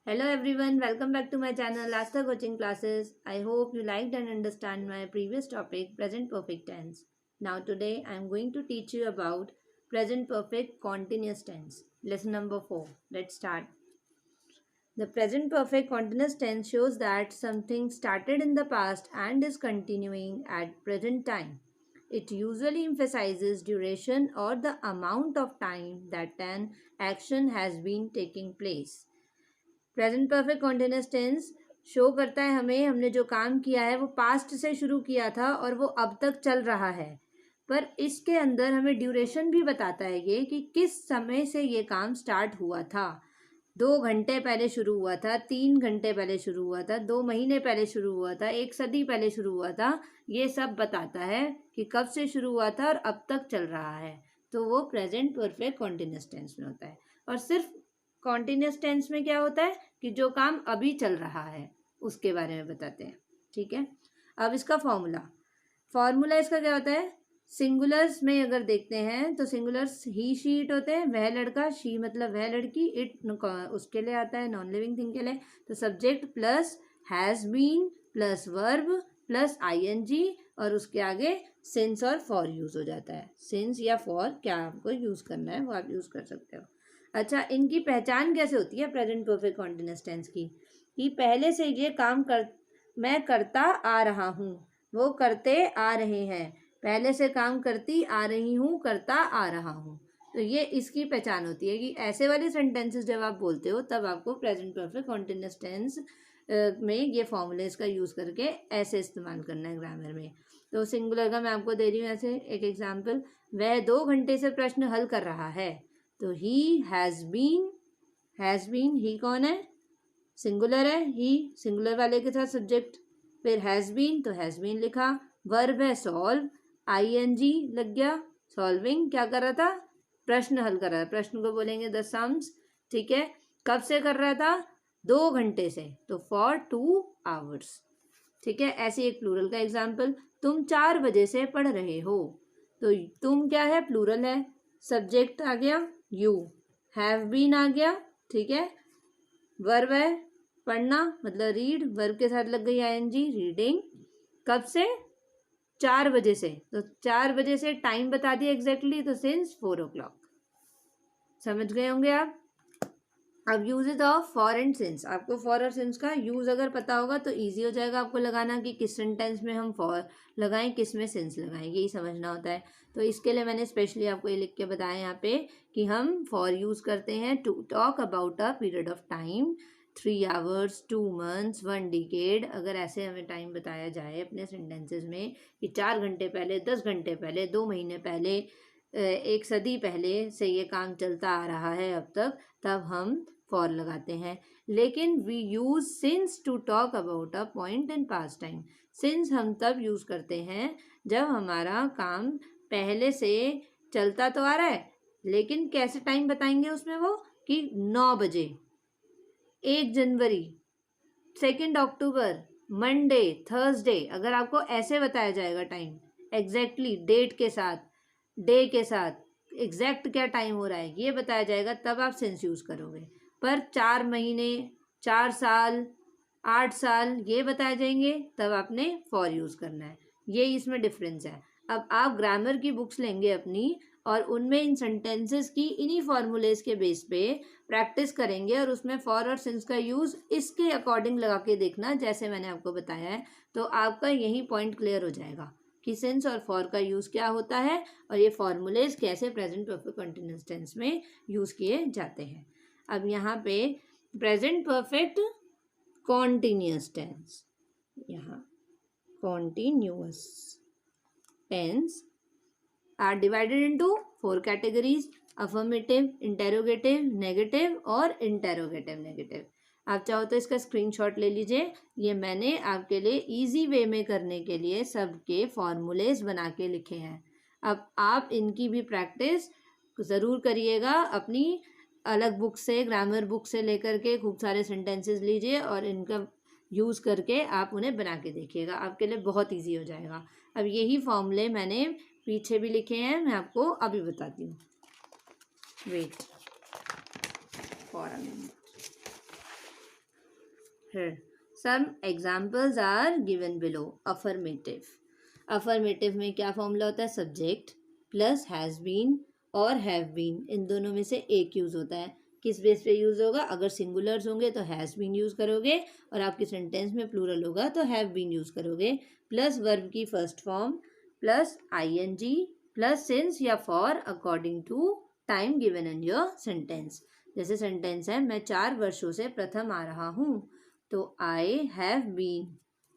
Hello everyone, welcome back to my channel Asta Coaching Classes. I hope you liked and understand my previous topic present perfect tense. Now today I am going to teach you about present perfect continuous tense. Lesson number 4. Let's start. The present perfect continuous tense shows that something started in the past and is continuing at present time. It usually emphasizes duration or the amount of time that an action has been taking place. Present perfect continuous tense show करता है हमें हमने जो काम किया है वो past से शुरू किया था और वो अब तक चल रहा है, पर इसके अंदर हमें ड्यूरेशन भी बताता है ये कि किस समय से ये काम स्टार्ट हुआ था। 2 घंटे पहले शुरू हुआ था, 3 घंटे पहले शुरू हुआ था, 2 महीने पहले शुरू हुआ था, 1 सदी पहले शुरू हुआ था। ये सब बताता है कि कब से शुरू हुआ था और अब तक चल रहा है, तो वो प्रेजेंट परफेक्ट कॉन्टिन्यूअस टेंस में होता है। और सिर्फ कॉन्टिन्यूअस टेंस में क्या होता है कि जो काम अभी चल रहा है उसके बारे में बताते हैं। ठीक है, अब इसका फॉर्मूला इसका क्या होता है। सिंगुलर्स में अगर देखते हैं तो सिंगुलर्स ही शी इट होते हैं, वह लड़का, शी मतलब वह लड़की, इट उसके लिए आता है नॉन लिविंग थिंग के लिए। तो subject plus has been plus verb plus ING और उसके आगे सिंस और फॉर यूज़ हो जाता है। सिंस या फॉर क्या आपको यूज़ करना है वो आप यूज़ कर सकते हो। अच्छा, इनकी पहचान कैसे होती है प्रेजेंट परफेक्ट कॉन्टिन्यूअस टेंस की, कि पहले से ये काम मैं करता आ रहा हूँ, वो करते आ रहे हैं, पहले से काम करती आ रही हूँ, करता आ रहा हूँ। तो ये इसकी पहचान होती है कि ऐसे वाले सेंटेंसेस जब आप बोलते हो तब आपको प्रेजेंट परफेक्ट कॉन्टिन्यूअस टेंस में ये फॉर्मूलेस का यूज़ करके ऐसे इस्तेमाल करना है ग्रामर में। तो सिंगुलर का मैं आपको दे रही हूँ ऐसे एक एग्जाम्पल, वह 2 घंटे से प्रश्न हल कर रहा है। तो ही हैज़ बीन ही कौन है, सिंगुलर है, ही सिंगुलर वाले के साथ सब्जेक्ट, फिर हैज़ बीन तो हैज़ बीन लिखा, वर्ब है सॉल्व, आईएनजी लग गया, सॉल्विंग क्या कर रहा था, प्रश्न हल कर रहा था, प्रश्न को बोलेंगे द सम्स। ठीक है, कब से कर रहा था, 2 घंटे से, तो फॉर 2 आवर्स। ठीक है, ऐसे एक प्लूरल का एग्जाम्पल, तुम 4 बजे से पढ़ रहे हो। तो तुम क्या है, प्लूरल है, सब्जेक्ट आ गया यू, हैव बीन आ गया, ठीक है, वर्ब है पढ़ना मतलब रीड, वर्ब के साथ लग गई आईएनजी, रीडिंग, कब से, 4 बजे से, तो 4 बजे से टाइम बता दिया एग्जैक्टली, तो सिंस 4 o'clock। समझ गए होंगे आप। अब usages of for and since, आपको फॉर और सिंस का यूज अगर पता होगा तो इजी हो जाएगा आपको लगाना कि किस सेंटेंस में हम फॉर लगाएं, किस में सिंस लगाएं, यही समझना होता है। तो इसके लिए मैंने स्पेशली आपको ये लिख के बताया यहाँ पे कि हम फॉर यूज करते हैं to talk about a period of time, 3 hours, 2 months, 1 decade। अगर ऐसे हमें टाइम बताया जाए अपने सेंटेंसेस में कि 4 घंटे पहले, 10 घंटे पहले, 2 महीने पहले, 1 सदी पहले से ये काम चलता आ रहा है अब तक, तब हम फॉर लगाते हैं। लेकिन we use since to talk about a point in past time. Since हम तब यूज करते हैं जब हमारा काम पहले से चलता तो आ रहा है, लेकिन कैसे टाइम बताएंगे उसमें वो कि 9 बजे, 1 जनवरी, 2 अक्टूबर, मंडे, थर्सडे, अगर आपको ऐसे बताया जाएगा टाइम एग्जैक्टली डेट के साथ, डे के साथ एग्जैक्ट क्या टाइम हो रहा है ये बताया जाएगा, तब आप सिंस यूज़ करोगे। पर 4 महीने, 4 साल, 8 साल ये बताए जाएंगे तब आपने फॉर यूज़ करना है। ये इसमें डिफरेंस है। अब आप ग्रामर की बुक्स लेंगे अपनी और उनमें इन सेंटेंसेस की इन्हीं फॉर्मूलेज के बेस पे प्रैक्टिस करेंगे और उसमें फॉर और सिंस का यूज़ इसके अकॉर्डिंग लगा के देखना जैसे मैंने आपको बताया है, तो आपका यही पॉइंट क्लियर हो जाएगा कि सिंस और फॉर का यूज़ क्या होता है और ये फॉर्मूलेज कैसे प्रेजेंट परफेक्ट कंटिन्यूअस टेंस में यूज़ किए जाते हैं। अब यहाँ पे प्रेजेंट परफेक्ट कॉन्टिन्यूअस टेंस, यहाँ continuous tense are divided into 4 categories, affirmative, interrogative, negative और इंटेरोगेटिव नेगेटिव। आप चाहो तो इसका स्क्रीनशॉट ले लीजिए। ये मैंने आपके लिए इजी वे में करने के लिए सबके फॉर्मूलेज बना के लिखे हैं। अब आप इनकी भी प्रैक्टिस ज़रूर करिएगा, अपनी अलग बुक से, ग्रामर बुक से लेकर के खूब सारे सेंटेंसेस लीजिए और इनका यूज़ करके आप उन्हें बना के देखिएगा, आपके लिए बहुत ईजी हो जाएगा। अब यही फॉर्मूले मैंने पीछे भी लिखे हैं, मैं आपको अभी बताती हूँ। Wait for a minute. Here, some examples are given below. Affirmative. Affirmative में क्या फॉर्मूला होता है? सब्जेक्ट प्लस हैज़ बीन और हैव बीन, इन दोनों में से एक यूज़ होता है. किस बेस पे यूज़ होगा? अगर सिंगुलर्स होंगे तो हैज़ बीन यूज़ करोगे, और आपकी सेंटेंस में प्लूरल होगा तो हैव बीन यूज़ करोगे. प्लस वर्ब की first form plus ING plus since या for according to time given in your sentence. जैसे सेंटेंस है, मैं 4 वर्षों से प्रथम आ रहा हूँ, तो आई हैव बीन,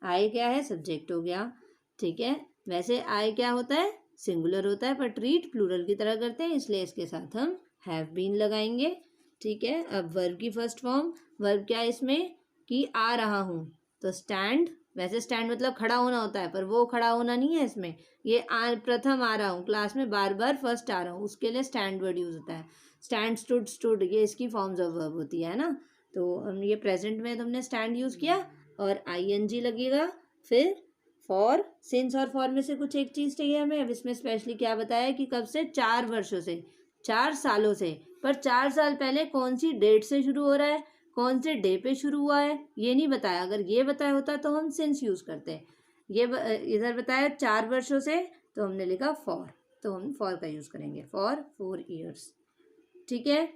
आई क्या है? सब्जेक्ट हो गया. ठीक है, वैसे आई क्या होता है? सिंगुलर होता है, पर ट्रीट प्लूरल की तरह करते हैं, इसलिए इसके साथ हम हैव बीन लगाएंगे. ठीक है, अब वर्ब की फर्स्ट फॉर्म, वर्ब क्या है इसमें? कि आ रहा हूँ, तो स्टैंड. वैसे स्टैंड मतलब खड़ा होना होता है, पर वो खड़ा होना नहीं है इसमें. ये प्रथम आ रहा हूँ, क्लास में बार बार फर्स्ट आ रहा हूँ, उसके लिए स्टैंड वर्ड यूज होता है. स्टैंड, स्टूड, स्टूड, ये इसकी फॉर्म्स ऑफ वर्ब होती है ना. तो हम ये प्रेजेंट में तुमने स्टैंड यूज किया और आईएनजी लगेगा. फिर फॉर, सिंस और फॉर में से कुछ एक चीज़ चाहिए हमें. अब इसमें स्पेशली क्या बताया कि कब से? 4 वर्षों से, 4 सालों से. पर 4 साल पहले कौन सी डेट से शुरू हो रहा है, कौन से डे पे शुरू हुआ है, ये नहीं बताया. अगर ये बताया होता तो हम सिंस यूज़ करते हैं. ये इधर बताया 4 वर्षों से, तो हमने लिखा फॉर, तो हम फॉर का यूज़ करेंगे. For 4 years. ठीक है,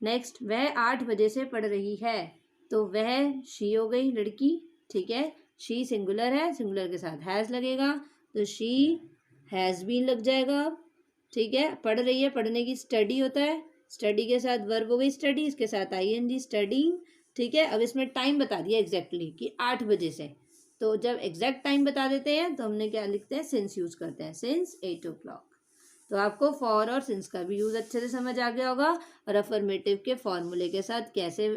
नेक्स्ट, वह 8 बजे से पढ़ रही है, तो वह शी हो गई, लड़की. ठीक है, शी सिंगुलर है, सिंगुलर के साथ हैज़ लगेगा, तो शी हैज़ बीन लग जाएगा. ठीक है, पढ़ रही है, पढ़ने की स्टडी होता है, स्टडी के साथ वर्ब हो गई स्टडी, इसके साथ आईएनजी स्टडिंग. ठीक है, अब इसमें टाइम बता दिया एग्जैक्टली कि 8 बजे से. तो जब एग्जैक्ट टाइम बता देते हैं तो हमने क्या लिखते हैं? सिंस यूज़ करते हैं, सिंस 8 o'clock. तो आपको फॉर और सिंस का भी यूज़ अच्छे से समझ आ गया होगा, और अफर्मेटिव के फॉर्मूले के साथ कैसे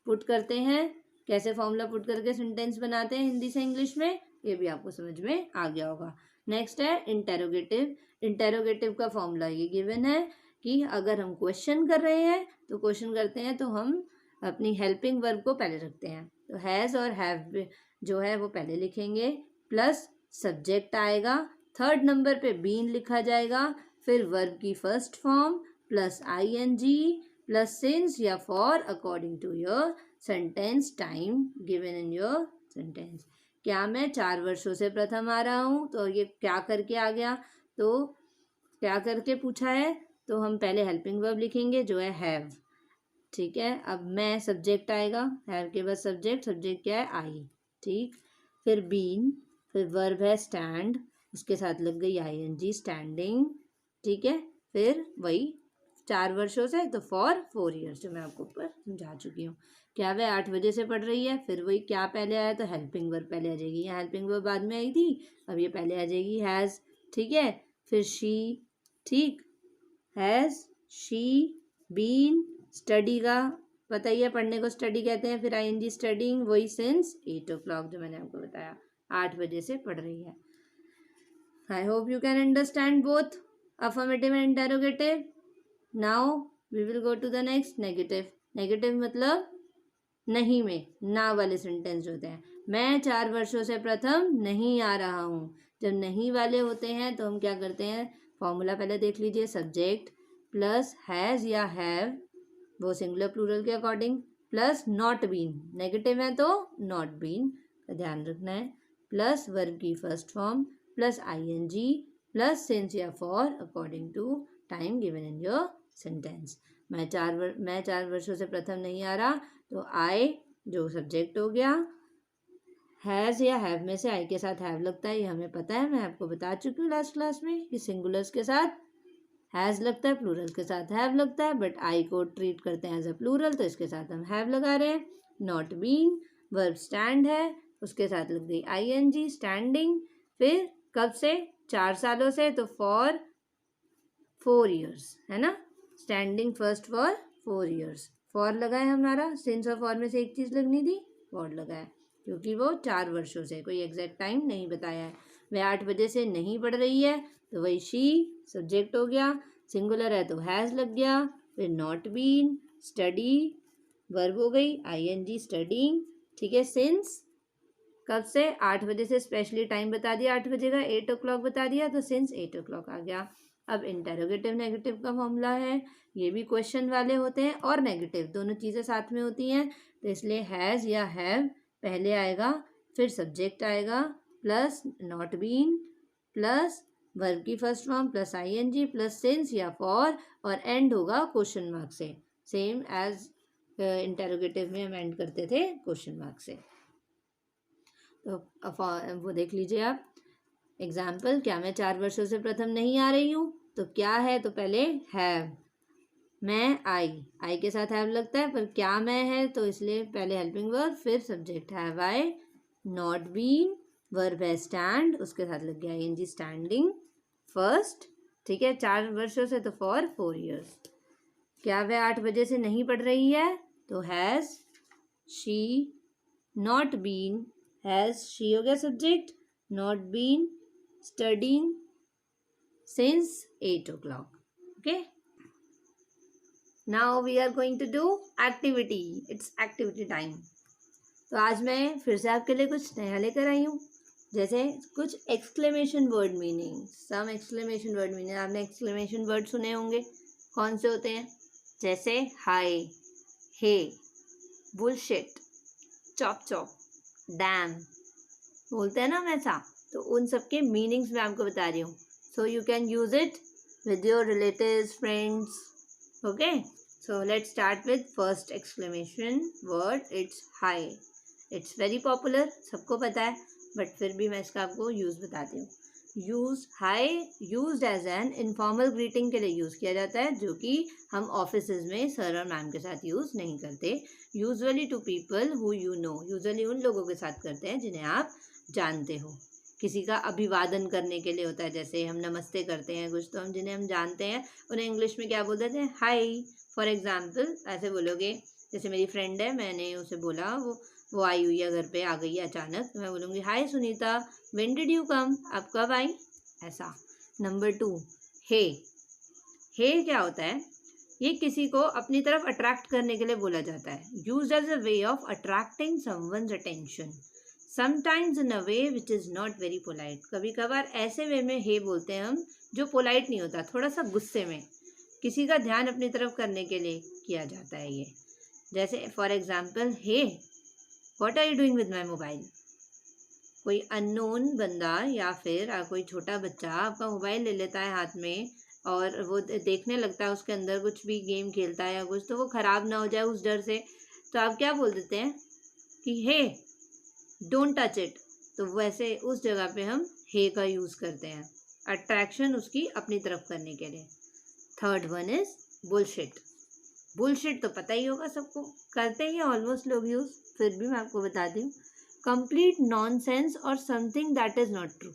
पुट करते हैं, कैसे फॉर्मूला पुट करके सेंटेंस बनाते हैं हिंदी से इंग्लिश में, ये भी आपको समझ में आ गया होगा. नेक्स्ट है इंटेरोगेटिव. इंटेरोगेटिव का फॉर्मूला ये गिवन है कि अगर हम क्वेश्चन कर रहे हैं, तो क्वेश्चन करते हैं तो हम अपनी हेल्पिंग वर्ब को पहले रखते हैं. तो हैज़ और हैव जो है वो पहले लिखेंगे, प्लस सब्जेक्ट आएगा, थर्ड नंबर पे बीन लिखा जाएगा, फिर वर्ब की first form plus ING plus since या for according to your sentence time given in your sentence. क्या मैं 4 वर्षों से प्रथम आ रहा हूँ, तो ये क्या करके आ गया? तो क्या करके पूछा है, तो हम पहले हेल्पिंग वर्ब लिखेंगे जो है हैव. ठीक है, अब मैं सब्जेक्ट आएगा, हैव के बाद सब्जेक्ट, सब्जेक्ट क्या है? आई. ठीक, फिर बीन, फिर वर्ब है स्टैंड, उसके साथ लग गई आईएनजी स्टैंडिंग. ठीक है, फिर वही 4 वर्षों से, तो फॉर 4 ईयर्स, जो मैं आपको ऊपर समझा चुकी हूँ. क्या वह 8 बजे से पढ़ रही है, फिर वही क्या पहले आया? तो हेल्पिंग वर्ब पहले आ जाएगी. यहाँ हेल्पिंग वर्ब बाद में आई थी, अब ये पहले आ जाएगी हैज़. ठीक है, फिर शी. ठीक, हैज़ शी बीन, स्टडी का पता ही है, पढ़ने को स्टडी कहते हैं, फिर आईएनजी स्टडिंग, वही सिंस 8 o'clock जो मैंने आपको बताया, 8 बजे से पढ़ रही है. I hope you can understand both affirmative and interrogative. Now we will go to the next negative. Negative मतलब नहीं में, ना वाले सेंटेंस होते हैं. मैं 4 वर्षों से प्रथम नहीं आ रहा हूँ. जब नहीं वाले होते हैं तो हम क्या करते हैं? फॉर्मूला पहले देख लीजिए, सब्जेक्ट प्लस हैज़ या हैव, वो सिंगुलर प्लूरल के according, plus not been, negative है तो नॉट बीन का ध्यान रखना है, प्लस वर्ब की first form plus ING plus since या for according to time given in your sentence. मैं 4 वर्षों से प्रथम नहीं आ रहा, तो आई जो सब्जेक्ट हो गया, हैज़ या हैव में से आई के साथ हैव लगता है, ये हमें पता है, मैं आपको बता चुकी हूँ लास्ट क्लास में कि सिंगुलर्स के साथ हैज़ लगता है, प्लूरल के साथ हैव लगता है, बट आई को ट्रीट करते हैं एज अ प्लूरल, तो इसके साथ हम हैव लगा रहे हैं. नॉट बीन, वर्ब स्टैंड है, उसके साथ लग गई आईएनजी स्टैंडिंग. फिर कब से? 4 सालों से, तो फॉर 4 ईयर्स है ना. Standing first for 4 years, for लगा है हमारा. सिंस और फॉर में से एक चीज़ लगनी थी, फॉर लगा है, क्योंकि वो 4 वर्षों से, कोई एग्जैक्ट टाइम नहीं बताया है. वह 8 बजे से नहीं पढ़ रही है, तो वही शी सब्जेक्ट हो गया, सिंगुलर है तो हैज़ लग गया, फिर नॉट बीन, स्टडी वर्ब हो गई, आईएनजी स्टडीइंग. ठीक है, सिंस कब से? 8 बजे से, स्पेशली टाइम बता दिया 8 बजे का, 8 o'clock बता दिया, तो सिंस 8 o'clock आ गया. अब इंटेरोगेटिव नेगेटिव का फॉर्मूला है, ये भी क्वेश्चन वाले होते हैं और नेगेटिव, दोनों चीज़ें साथ में होती हैं, तो इसलिए हैज़ या हैव पहले आएगा, फिर सब्जेक्ट आएगा plus not been plus verb की first form plus ING plus since या फॉर, और एंड होगा क्वेश्चन मार्क से, सेम एज इंटेरोगेटिव में हम एंड करते थे क्वेश्चन मार्क से। तो वो देख लीजिए आप एग्जाम्पल। क्या मैं 4 वर्षों से प्रथम नहीं आ रही हूँ? तो क्या है, तो पहले हैव, मैं आई के साथ हैव लगता है, पर क्या मैं है तो इसलिए पहले हेल्पिंग वर्ब फिर subject. Have I not been, verb है स्टैंड, उसके साथ लग गया आईएनजी स्टैंडिंग फर्स्ट, ठीक है, 4 वर्षों से तो फॉर 4 years। क्या वह 8 बजे से नहीं पढ़ रही है? तो has she not been, has she हो गया subject, not been studying since 8 o'clock। Okay, now we are going to do activity, it's activity time. तो आज मैं फिर से आपके लिए कुछ नया लेकर आई हूँ, जैसे कुछ एक्सक्लेमेशन वर्ड मीनिंग, सम एक्सक्लेमेशन वर्ड मीनिंग। आपने एक्सक्लेमेशन वर्ड सुने होंगे, कौन से होते हैं? जैसे हाय, हे, बुलशिट, चॉप चॉप, डैम, बोलते हैं ना वैसा। तो उन सब के मीनिंग्स मैं आपको बता रही हूँ, so you can use it with your relatives, friends. Okay, so let's start with first exclamation word, it's high. It's very popular, सबको पता है, बट फिर भी मैं इसका आपको यूज़ बताती हूँ। Use hi used as an informal greeting के लिए यूज़ किया जाता है, जो कि हम ऑफिसेज में सर और मैम के साथ यूज़ नहीं करते। Usually to people who you know, usually उन लोगों के साथ करते हैं जिन्हें आप जानते हो। किसी का अभिवादन करने के लिए होता है, जैसे हम नमस्ते करते हैं कुछ, तो हम जिन्हें हम जानते हैं उन्हें इंग्लिश में क्या बोल देते हैं? हाई। फॉर एग्जाम्पल ऐसे बोलोगे, जैसे मेरी फ्रेंड है, मैंने उसे बोला, वो आई हुई है घर पे, आ गई है अचानक, तो मैं बोलूँगी hi Sunita, when did you come, आप कब आई, ऐसा। नंबर 2, हे। हे क्या होता है? ये किसी को अपनी तरफ अट्रैक्ट करने के लिए बोला जाता है, used as a way of attracting someone's attention, sometimes in a way which is not very polite. कभी कभार ऐसे वे में हे बोलते हैं हम जो पोलाइट नहीं होता, थोड़ा सा गुस्से में किसी का ध्यान अपनी तरफ करने के लिए किया जाता है ये। जैसे for example, hey what are you doing with my mobile. कोई अननोन बंदा या फिर कोई छोटा बच्चा आपका मोबाइल ले लेता है हाथ में और वो देखने लगता है उसके अंदर कुछ भी गेम खेलता है या कुछ, तो वो ख़राब ना हो जाए उस डर से, तो आप क्या बोल देते हैं कि हे डोंट टच इट। तो वैसे उस जगह पे हम हे का यूज़ करते हैं, अट्रैक्शन उसकी अपनी तरफ करने के लिए। Third one is bullshit. Bullshit तो पता ही होगा सबको, करते ही ऑलमोस्ट लोग यूज़, फिर भी मैं आपको बता दूँ, कंप्लीट नॉनसेंस और something that is not true.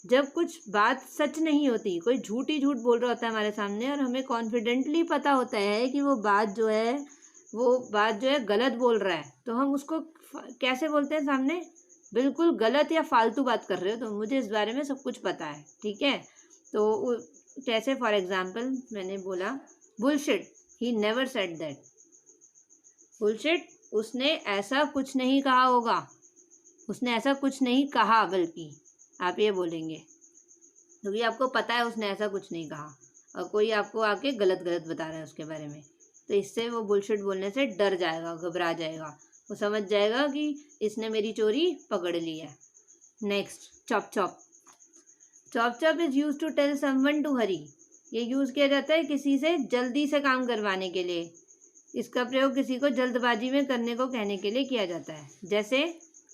जब कुछ बात सच नहीं होती, कोई झूठ ही झूठ बोल रहा होता है हमारे सामने और हमें कॉन्फिडेंटली पता होता है कि वो बात जो है गलत बोल रहा है, तो हम उसको कैसे बोलते हैं सामने? बिल्कुल गलत या फालतू बात कर रहे हो, तो मुझे इस बारे में सब कुछ पता है, ठीक है। तो जैसे फॉर एग्जाम्पल मैंने बोला bullshit, he never said that. Bullshit, उसने ऐसा कुछ नहीं कहा होगा, उसने ऐसा कुछ नहीं कहा, बल्कि आप ये बोलेंगे क्योंकि आपको पता है उसने ऐसा कुछ नहीं कहा और कोई आपको आके गलत गलत बता रहा है उसके बारे में, तो इससे वो बुलशिट बोलने से डर जाएगा, घबरा जाएगा, वो समझ जाएगा कि इसने मेरी चोरी पकड़ ली है। Next, chop chop. Chop chop is use to tell someone to hurry. ये यूज़ किया जाता है किसी से जल्दी से काम करवाने के लिए। इसका प्रयोग किसी को जल्दबाजी में करने को कहने के लिए किया जाता है, जैसे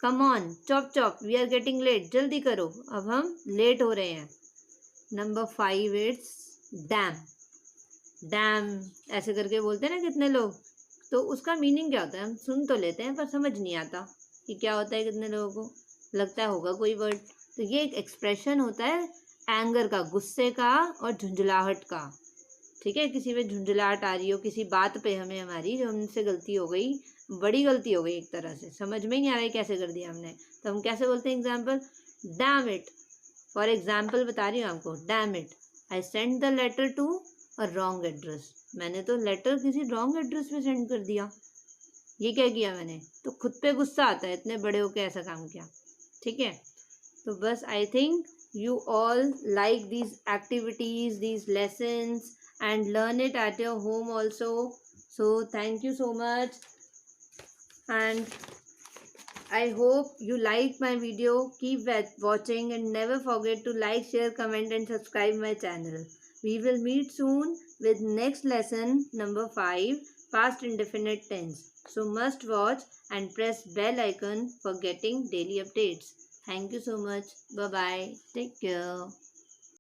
come on chop chop, we are getting late, जल्दी करो, अब हम लेट हो रहे हैं। Number 5 it's damn. डैम ऐसे करके बोलते हैं ना कितने लोग, तो उसका मीनिंग क्या होता है? हम सुन तो लेते हैं पर समझ नहीं आता कि क्या होता है, कितने लोगों को लगता होगा कोई वर्ड। तो ये एक एक्सप्रेशन होता है एंगर का, गुस्से का और झुंझलाहट का, ठीक है। किसी पे झुंझलाहट आ रही हो, किसी बात पे हमें हमारी जो हमसे गलती हो गई, बड़ी गलती हो गई एक तरह से, समझ में ही नहीं आ रहा है कैसे कर दिया हमने, तो हम कैसे बोलते हैं? Example, damn it. For example बता रही हूँ आपको, damn it, I send the letter to a wrong address. मैंने तो लेटर किसी रॉन्ग एड्रेस पे सेंड कर दिया, ये क्या किया मैंने? तो खुद पे गुस्सा आता है, इतने बड़े होके ऐसा काम किया, ठीक है। तो बस I think you all like these activities, these lessons, and learn it at your home also. So thank you so much, and I hope you like my video. Keep watching and never forget to like, share, comment and subscribe my channel. We will meet soon with next lesson number 5, past indefinite tense. So must watch and press bell icon for getting daily updates. Thank you so much. Bye bye. Take care.